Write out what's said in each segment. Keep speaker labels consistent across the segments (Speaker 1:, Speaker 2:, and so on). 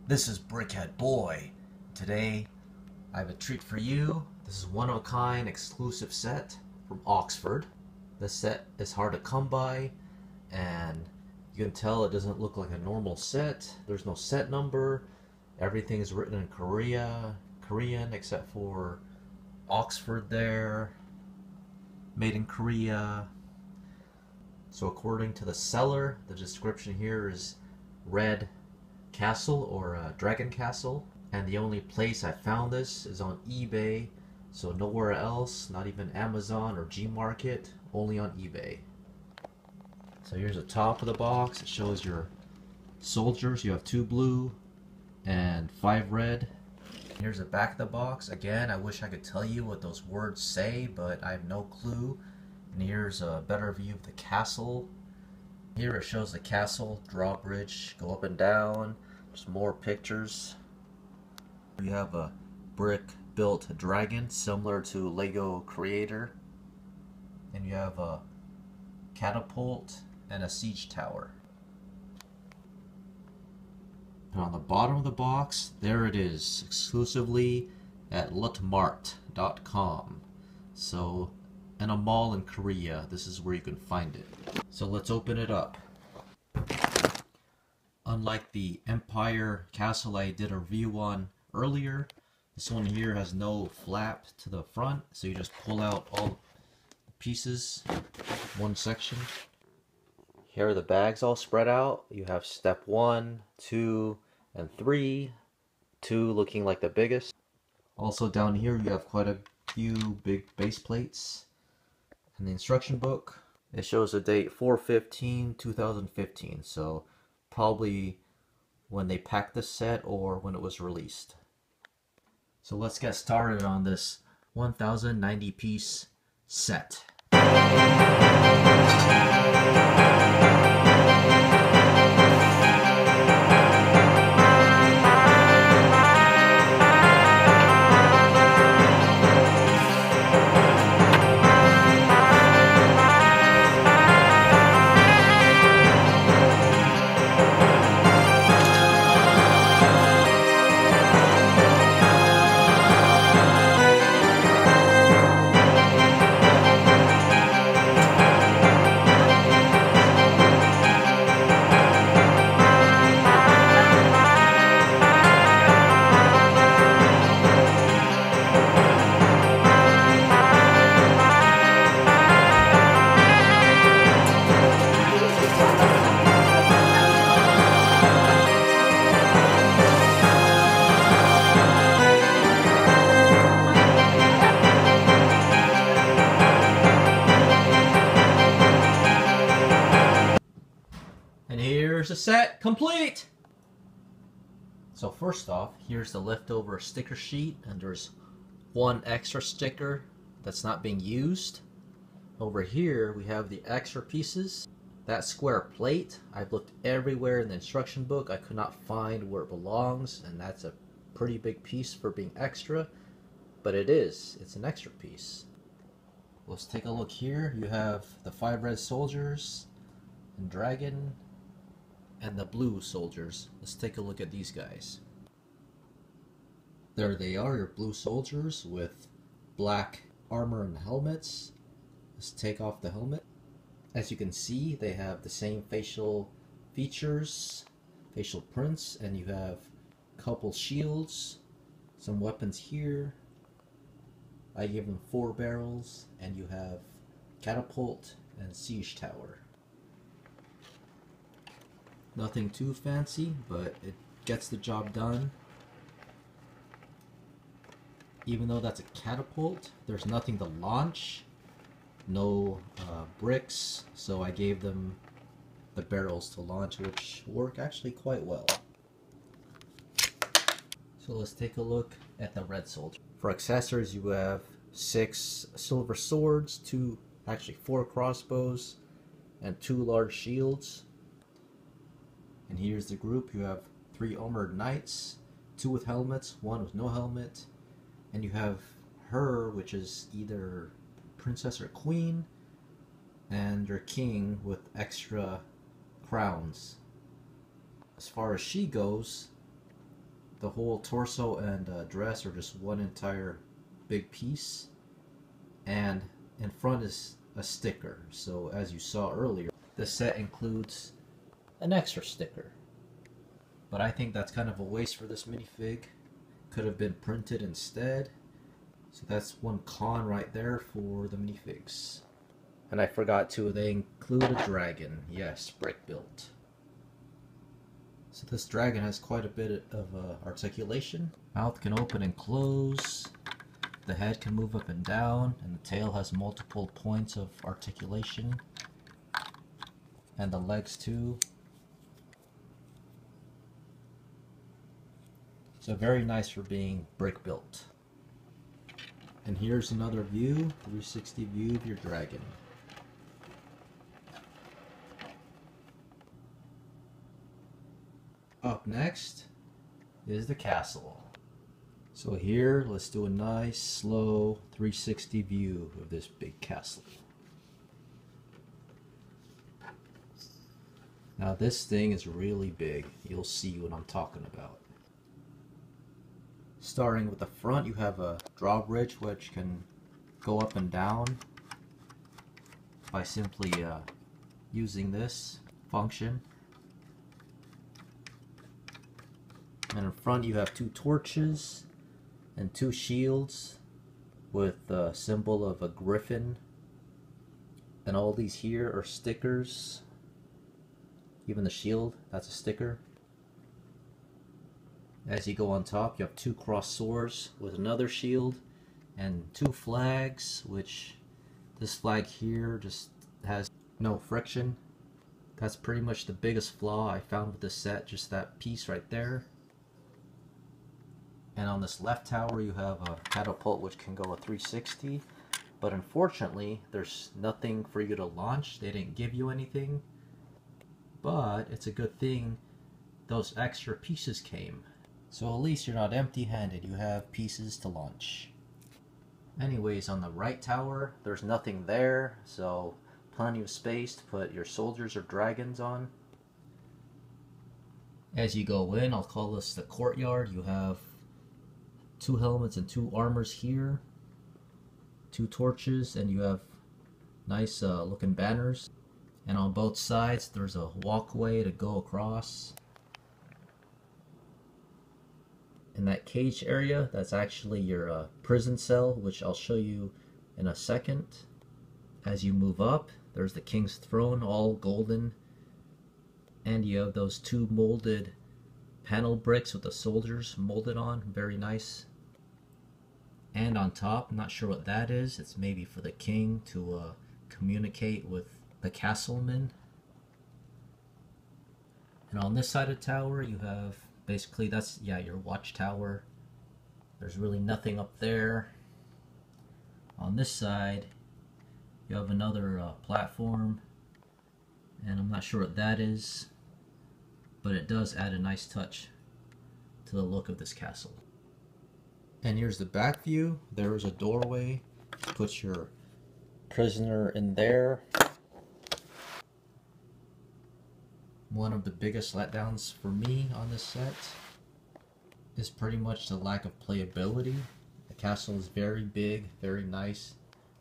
Speaker 1: This is Brickhead Boy. Today I have a treat for you. This is one-of-a-kind exclusive set from Oxford. This set is hard to come by, and you can tell it doesn't look like a normal set. There's no set number. Everything is written in Korean except for Oxford there. Made in Korea. So according to the seller, the description here is red castle or dragon castle, and the only place I found this is on eBay, so nowhere else, not even Amazon or Gmarket, only on eBay. So here's the top of the box. It shows your soldiers. You have 2 blue and 5 red. Here's the back of the box. Again, I wish I could tell you what those words say, but I have no clue. And here's a better view of the castle. Here it shows the castle, drawbridge, go up and down. There's more pictures. We have a brick built dragon similar to Lego Creator. And you have a catapult and a siege tower. And on the bottom of the box, there it is, exclusively at lottemart.com. So in a mall in Korea, this is where you can find it. So let's open it up. Unlike the Empire Castle I did a review on earlier, this one here has no flap to the front, so you just pull out all the pieces, one section. Here are the bags all spread out. You have step 1, 2, and 3. 2 looking like the biggest. Also down here you have quite a few big base plates. And the instruction book, it shows the date 4/15/2015, so probably when they packed the set or when it was released. So let's get started on this 1090 piece set. And here's the set complete! So first off, here's the leftover sticker sheet, and there's one extra sticker that's not being used. Over here we have the extra pieces. That square plate, I've looked everywhere in the instruction book. I could not find where it belongs, and that's a pretty big piece for being extra, but it is. It's an extra piece. Let's take a look here. You have the 5 red soldiers and dragon, and the blue soldiers. Let's take a look at these guys. There they are, your blue soldiers with black armor and helmets. Let's take off the helmet. As you can see, they have the same facial features, facial prints, and you have a couple shields, some weapons here. I gave them 4 barrels, and you have catapult and siege tower. Nothing too fancy, but it gets the job done. Even though that's a catapult, there's nothing to launch. No bricks, so I gave them the barrels to launch, which work actually quite well. So let's take a look at the red soldier. For accessories, you have 6 silver swords, 4 crossbows, and 2 large shields. And here's the group. You have 3 armored knights, 2 with helmets, 1 with no helmet, and you have her, which is either princess or queen, and your king with extra crowns. As far as she goes, The whole torso and dress are just one entire big piece, and in front is a sticker. So as you saw earlier, the set includes an extra sticker, but I think that's kind of a waste for this minifig. Could have been printed instead. So that's one con right there for the minifigs. And I forgot to, they include a dragon. Yes, brick built. So this dragon has quite a bit of articulation. Mouth can open and close. The head can move up and down, and the tail has multiple points of articulation. And the legs too. So very nice for being brick built. And here's another view, 360 view of your dragon. Up next is the castle. So here, let's do a nice, slow 360 view of this big castle. Now this thing is really big. You'll see what I'm talking about. Starting with the front, you have a drawbridge which can go up and down by simply using this function. And in front you have two torches and two shields with the symbol of a griffin. And all these here are stickers. Even the shield, that's a sticker. As you go on top, you have two crossed swords with another shield and two flags, which this flag here just has no friction. That's pretty much the biggest flaw I found with this set, just that piece right there. And on this left tower you have a catapult which can go a 360, but unfortunately there's nothing for you to launch. They didn't give you anything, but it's a good thing those extra pieces came. So at least you're not empty-handed, you have pieces to launch. Anyways, on the right tower there's nothing there, so plenty of space to put your soldiers or dragons on. As you go in, I'll call this the courtyard. You have two helmets and two armors here, two torches, and you have nice looking banners. And on both sides there's a walkway to go across. In that cage area, that's actually your prison cell, which I'll show you in a second. As you move up, there's the king's throne, all golden, and you have those two molded panel bricks with the soldiers molded on, very nice. And on top, I'm not sure what that is, it's maybe for the king to communicate with the castlemen. And on this side of the tower you have, basically that's, yeah, your watchtower. There's really nothing up there. On this side you have another platform, and I'm not sure what that is, but it does add a nice touch to the look of this castle. And here's the back view. There is a doorway. Put your prisoner in there. One of the biggest letdowns for me on this set is pretty much the lack of playability. The castle is very big, very nice,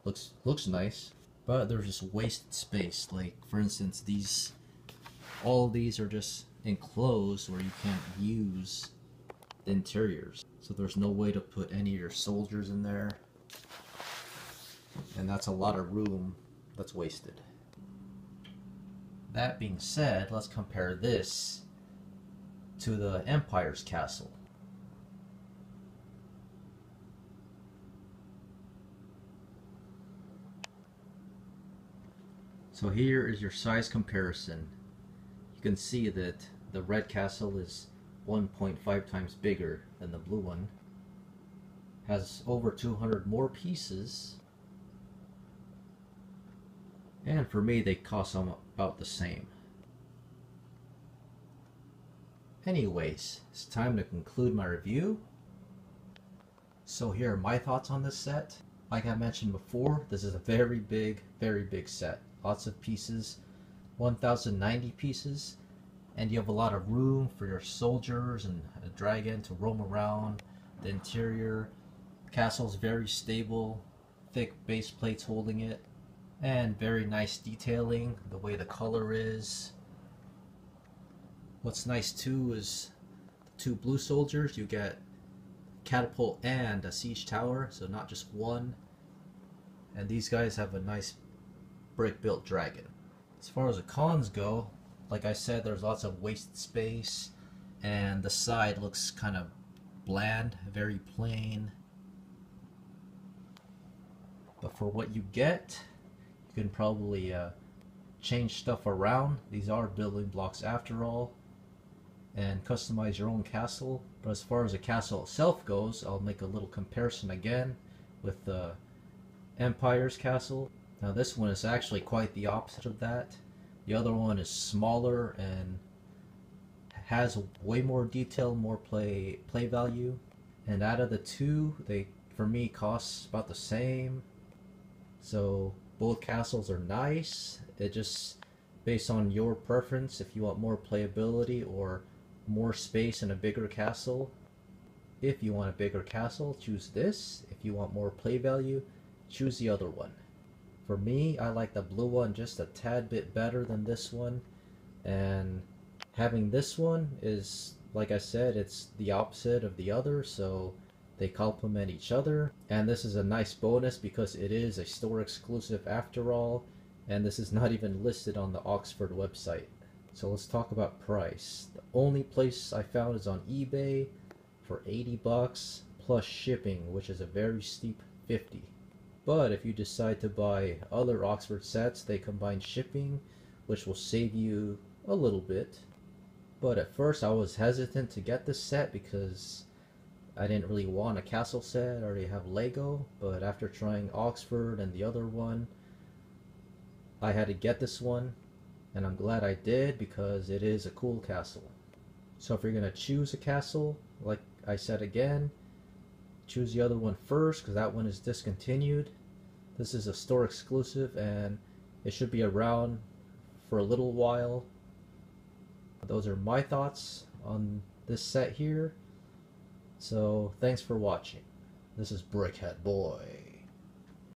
Speaker 1: looks nice, but there's just wasted space. Like for instance, all these are just enclosed where you can't use the interiors. So there's no way to put any of your soldiers in there, and that's a lot of room that's wasted. That being said, let's compare this to the Empire's castle. So here is your size comparison. You can see that the red castle is 1.5 times bigger than the blue one. Has over 200 more pieces. And for me, they cost about the same. Anyways, it's time to conclude my review. So here are my thoughts on this set. Like I mentioned before, this is a very big set. Lots of pieces, 1,090 pieces. and you have a lot of room for your soldiers and a dragon to roam around. The interior castle is very stable, thick base plates holding it, and very nice detailing, the way the color is. What's nice too is the two blue soldiers, you get catapult and a siege tower, so not just one. And these guys have a nice brick built dragon. As far as the cons go, like I said, there's lots of wasted space, and the side looks kind of bland, very plain. But for what you get, you can probably change stuff around. These are building blocks after all, and customize your own castle. But as far as the castle itself goes, I'll make a little comparison again with the Empire's castle. Now this one is actually quite the opposite of that. The other one is smaller and has way more detail, more play value. And out of the two, they for me cost about the same. So both castles are nice. It just based on your preference, if you want more playability or more space in a bigger castle. If you want a bigger castle, choose this. If you want more play value, choose the other one. For me, I like the blue one just a tad bit better than this one, and having this one is, like I said, it's the opposite of the other, so they complement each other. And this is a nice bonus because it is a store exclusive after all, and this is not even listed on the Oxford website. So let's talk about price. The only place I found is on eBay for 80 bucks plus shipping, which is a very steep 50. But if you decide to buy other Oxford sets, they combine shipping, which will save you a little bit. But at first I was hesitant to get this set because I didn't really want a castle set. I already have Lego, but after trying Oxford and the other one, I had to get this one, and I'm glad I did because it is a cool castle. So if you're going to choose a castle, like I said again, choose the other one first because that one is discontinued. This is a store exclusive and it should be around for a little while. Those are my thoughts on this set here. So thanks for watching. This is Brickhead Boy.